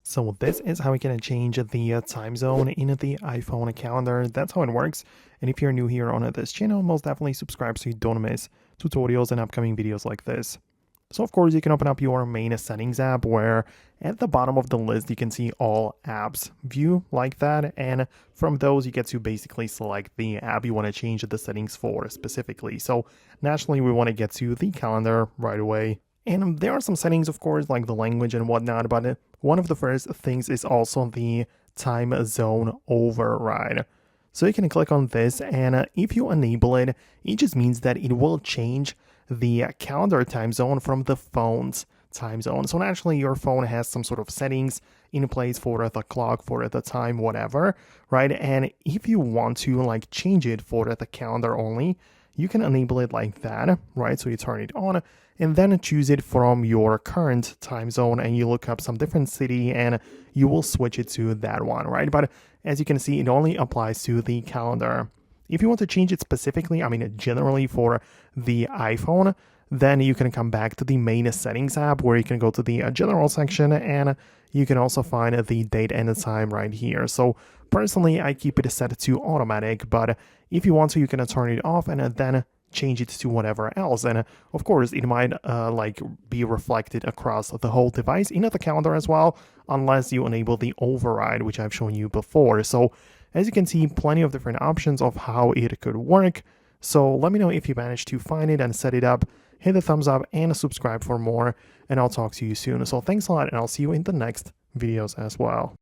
So this is how we can change the time zone in the iPhone calendar. That's how it works. And if you're new here on this channel, most definitely subscribe so you don't miss tutorials and upcoming videos like this. So of course you can open up your main settings app where at the bottom of the list you can see all apps view like that, and from those you get to basically select the app you want to change the settings for specifically. So naturally we want to get to the calendar right away. And there are some settings, of course, like the language and whatnot, but one of the first things is also the time zone override. So you can click on this, and if you enable it, it just means that it will change the calendar time zone from the phone's time zone. So naturally, your phone has some sort of settings in place for the clock, for the time, whatever, right? And if you want to like change it for the calendar only, you can enable it like that, right? So you turn it on and then choose it from your current time zone, and you look up some different city and you will switch it to that one, right? But as you can see, it only applies to the calendar. If you want to change it specifically, I mean, generally for the iPhone, then you can come back to the main settings app where you can go to the general section, and you can also find the date and the time right here. So personally, I keep it set to automatic, but if you want to, you can turn it off and then change it to whatever else. And of course, it might like be reflected across the whole device in the calendar as well, unless you enable the override, which I've shown you before. So as you can see, plenty of different options of how it could work. So let me know if you managed to find it and set it up. Hit the thumbs up and subscribe for more, and I'll talk to you soon. So thanks a lot, and I'll see you in the next videos as well.